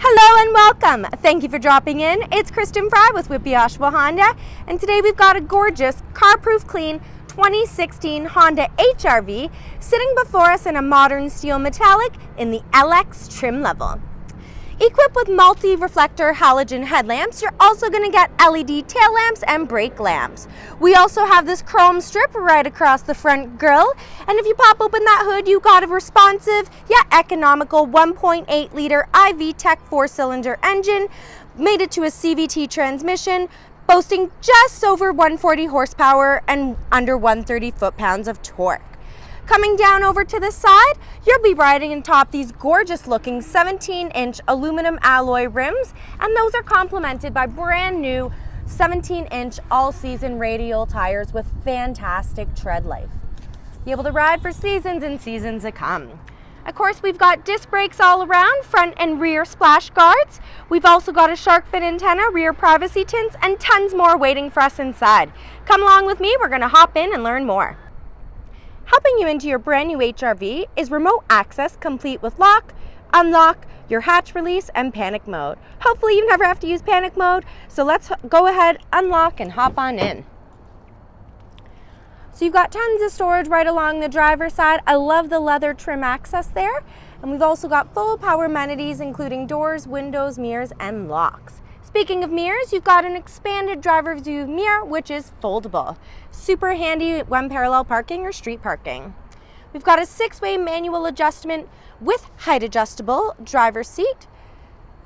Hello and welcome. Thank you for dropping in. It's Kristen Fry with WHITBY OSHAWA Honda, and today we've got a gorgeous, car-proof clean 2016 Honda HR-V sitting before us in a modern steel metallic in the LX trim level. Equipped with multi-reflector halogen headlamps, you're also going to get LED tail lamps and brake lamps. We also have this chrome strip right across the front grille, and if you pop open that hood, you got a responsive yet economical 1.8 liter iVTEC 4-cylinder engine, made it to a CVT transmission, boasting just over 140 horsepower and under 130 foot-pounds of torque. Coming down over to the side, you'll be riding atop these gorgeous looking 17-inch aluminum alloy rims, and those are complemented by brand new 17-inch all-season radial tires with fantastic tread life. Be able to ride for seasons and seasons to come. Of course, we've got disc brakes all around, front and rear splash guards. We've also got a shark fin antenna, rear privacy tints, and tons more waiting for us inside. Come along with me, we're gonna hop in and learn more. Helping you into your brand new HR-V is remote access complete with lock, unlock, your hatch release, and panic mode. Hopefully you never have to use panic mode, so let's go ahead, unlock, and hop on in. So you've got tons of storage right along the driver's side. I love the leather trim access there. And we've also got full power amenities including doors, windows, mirrors, and locks. Speaking of mirrors, you've got an expanded driver's view mirror, which is foldable. Super handy when parallel parking or street parking. We've got a 6-way manual adjustment with height adjustable driver's seat.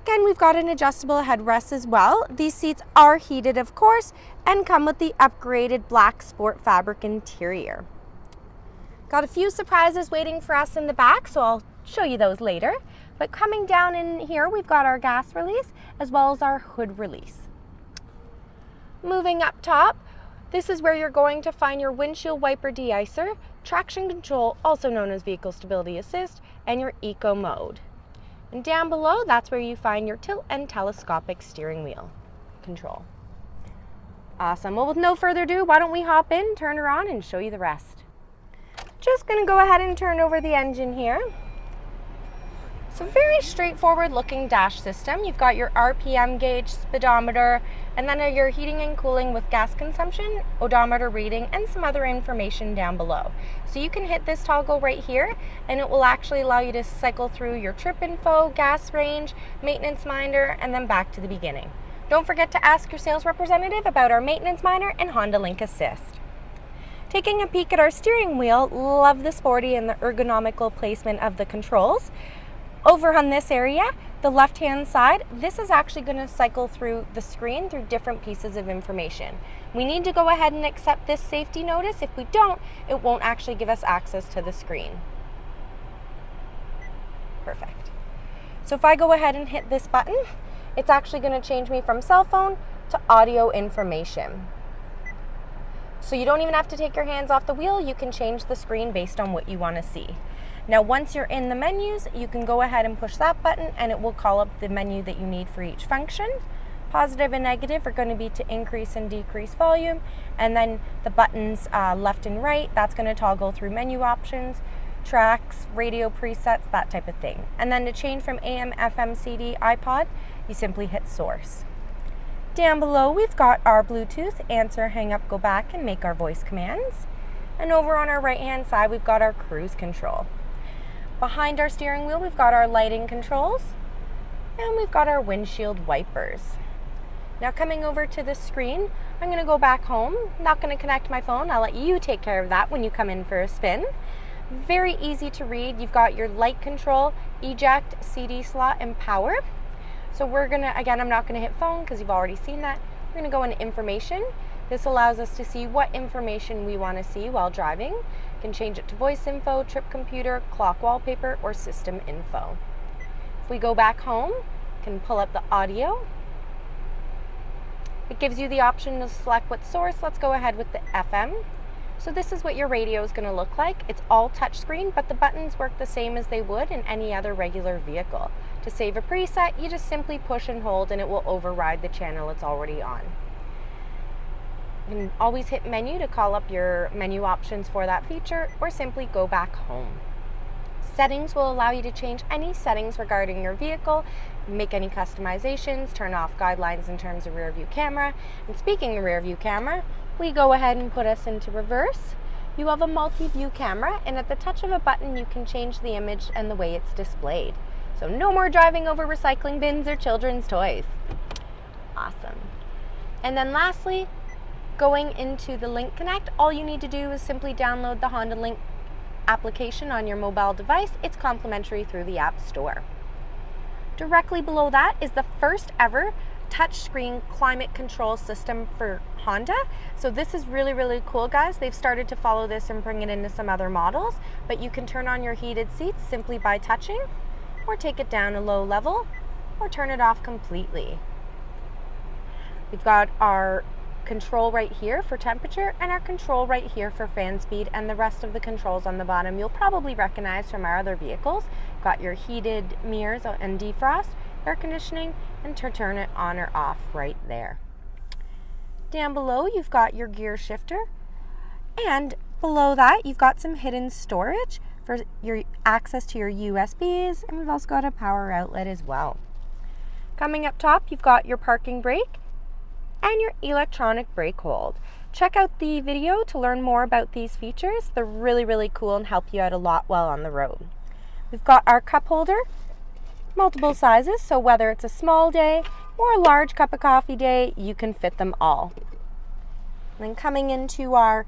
Again, we've got an adjustable headrest as well. These seats are heated, of course, and come with the upgraded black sport fabric interior. Got a few surprises waiting for us in the back, so I'll show you those later. But coming down in here, we've got our gas release as well as our hood release. Moving up top, this is where you're going to find your windshield wiper de-icer, traction control, also known as vehicle stability assist, and your eco mode. And down below, that's where you find your tilt and telescopic steering wheel control. Awesome. Well, with no further ado, why don't we hop in, turn her on, and show you the rest. Just going to go ahead and turn over the engine here. It's a very straightforward looking dash system. You've got your RPM gauge, speedometer, and then your heating and cooling with gas consumption, odometer reading, and some other information down below. So you can hit this toggle right here, and it will actually allow you to cycle through your trip info, gas range, maintenance minder, and then back to the beginning. Don't forget to ask your sales representative about our maintenance minder and Honda Link Assist. Taking a peek at our steering wheel, love the sporty and the ergonomical placement of the controls. Over on this area, the left-hand side, this is actually going to cycle through the screen through different pieces of information. We need to go ahead and accept this safety notice. If we don't, it won't actually give us access to the screen. Perfect. So if I go ahead and hit this button, it's actually going to change me from cell phone to audio information. So you don't even have to take your hands off the wheel. You can change the screen based on what you want to see. Now, once you're in the menus, you can go ahead and push that button and it will call up the menu that you need for each function. Positive and negative are going to be to increase and decrease volume, and then the buttons left and right, that's going to toggle through menu options, tracks, radio presets, that type of thing. And then to change from AM, FM, CD, iPod, you simply hit source. Down below, we've got our Bluetooth, answer, hang up, go back, and make our voice commands. And over on our right-hand side, we've got our cruise control. Behind our steering wheel, we've got our lighting controls, and we've got our windshield wipers. Now coming over to the screen, I'm going to go back home. I'm not going to connect my phone. I'll let you take care of that when you come in for a spin. Very easy to read. You've got your light control, eject, CD slot, and power. So we're going to, again, I'm not going to hit phone because you've already seen that. We're going to go into information. This allows us to see what information we want to see while driving. You can change it to voice info, trip computer, clock wallpaper, or system info. If we go back home, you can pull up the audio. It gives you the option to select what source. Let's go ahead with the FM. So this is what your radio is going to look like. It's all touchscreen, but the buttons work the same as they would in any other regular vehicle. To save a preset, you just simply push and hold and it will override the channel it's already on. You can always hit menu to call up your menu options for that feature, or simply go back home. Settings will allow you to change any settings regarding your vehicle, make any customizations, turn off guidelines in terms of rear view camera. And speaking of rear view camera, we go ahead and put us into reverse. You have a multi-view camera, and at the touch of a button you can change the image and the way it's displayed. So no more driving over recycling bins or children's toys. Awesome. And then lastly, going into the Link Connect, all you need to do is simply download the Honda Link application on your mobile device. It's complimentary through the App Store. Directly below that is the first ever touchscreen climate control system for Honda. So this is really, really cool, guys. They've started to follow this and bring it into some other models, but you can turn on your heated seats simply by touching, or take it down a low level, or turn it off completely. We've got our control right here for temperature and our control right here for fan speed, and the rest of the controls on the bottom you'll probably recognize from our other vehicles. Got your heated mirrors and defrost, air conditioning, and to turn it on or off right there. Down below you've got your gear shifter, and below that you've got some hidden storage for your access to your USBs, and we've also got a power outlet as well. Coming up top you've got your parking brake and your electronic brake hold. Check out the video to learn more about these features. They're really, really cool and help you out a lot while on the road. We've got our cup holder, multiple sizes, so whether it's a small day or a large cup of coffee day, you can fit them all. And then coming into our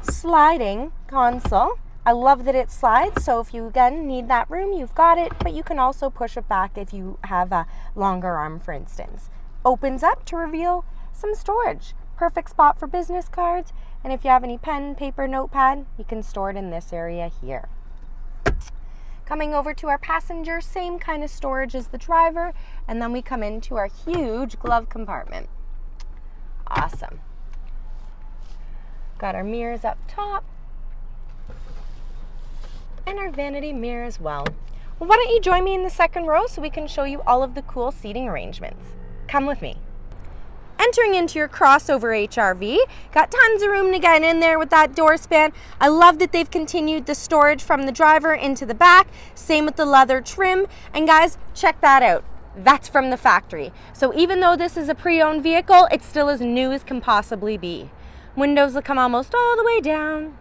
sliding console, I love that it slides, so if you again need that room, you've got it, but you can also push it back if you have a longer arm, for instance. Opens up to reveal some storage. Perfect spot for business cards, and if you have any pen, paper, notepad, you can store it in this area here. Coming over to our passenger, same kind of storage as the driver, and then we come into our huge glove compartment. Awesome. Got our mirrors up top, and our vanity mirror as well. Well, why don't you join me in the second row so we can show you all of the cool seating arrangements. Come with me. Entering into your crossover HRV, got tons of room to get in there with that door span. I love that they've continued the storage from the driver into the back. Same with the leather trim. And guys, check that out. That's from the factory. So even though this is a pre-owned vehicle, it's still as new as can possibly be. Windows will come almost all the way down.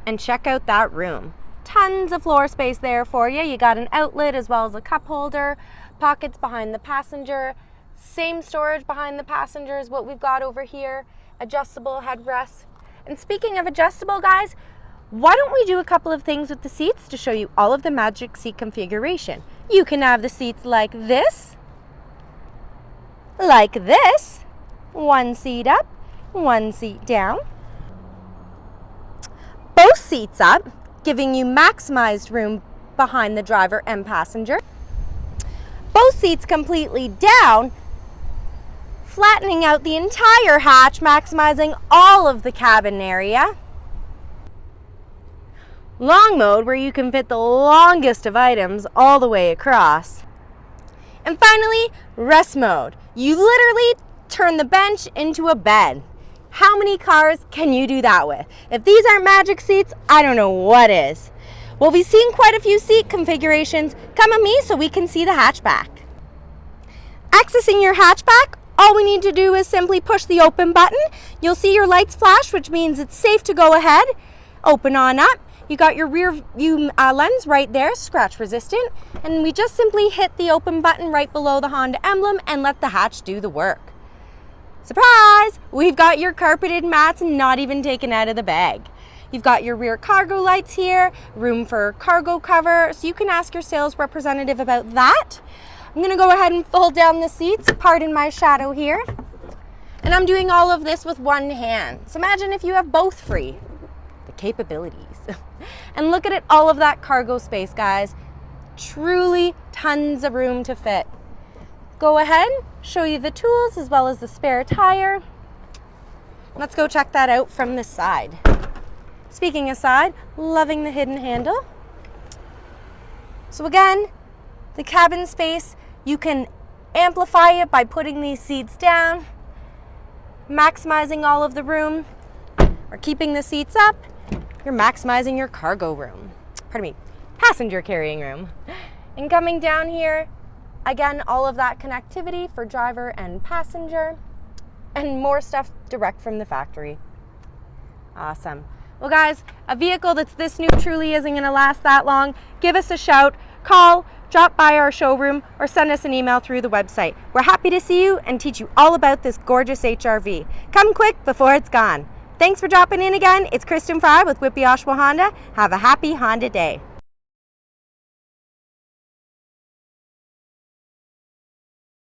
And check out that room. Tons of floor space there for you. You got an outlet as well as a cup holder, pockets behind the passenger, same storage behind the passenger as what we've got over here, adjustable headrests. And speaking of adjustable, guys, why don't we do a couple of things with the seats to show you all of the magic seat configuration. You can have the seats like this, one seat up, one seat down, both seats up, giving you maximized room behind the driver and passenger. Both seats completely down, flattening out the entire hatch, maximizing all of the cabin area. Long mode, where you can fit the longest of items all the way across. And finally, rest mode. You literally turn the bench into a bed. How many cars can you do that with? If these aren't magic seats, I don't know what is. Well, we've seen quite a few seat configurations. Come with me so we can see the hatchback. Accessing your hatchback, all we need to do is simply push the open button. You'll see your lights flash, which means it's safe to go ahead. Open on up. You got your rear view lens right there, scratch resistant. And we just simply hit the open button right below the Honda emblem and let the hatch do the work. Surprise! We've got your carpeted mats not even taken out of the bag. You've got your rear cargo lights here, room for cargo cover, so you can ask your sales representative about that. I'm gonna go ahead and fold down the seats, pardon my shadow here. And I'm doing all of this with one hand. So imagine if you have both free. The capabilities. And look at it, all of that cargo space, guys. Truly tons of room to fit. Go ahead, show you the tools as well as the spare tire. Let's go check that out from this side. Speaking of side, loving the hidden handle. So again, the cabin space, you can amplify it by putting these seats down, maximizing all of the room, or keeping the seats up, you're maximizing your cargo room. passenger carrying room. And coming down here, again, all of that connectivity for driver and passenger, and more stuff direct from the factory. Awesome. Well guys, a vehicle that's this new truly isn't going to last that long. Give us a shout, call, drop by our showroom, or send us an email through the website. We're happy to see you and teach you all about this gorgeous HRV. Come quick before it's gone. Thanks for dropping in again. It's Kristen Fry with Whitby Oshawa Honda. Have a happy Honda day.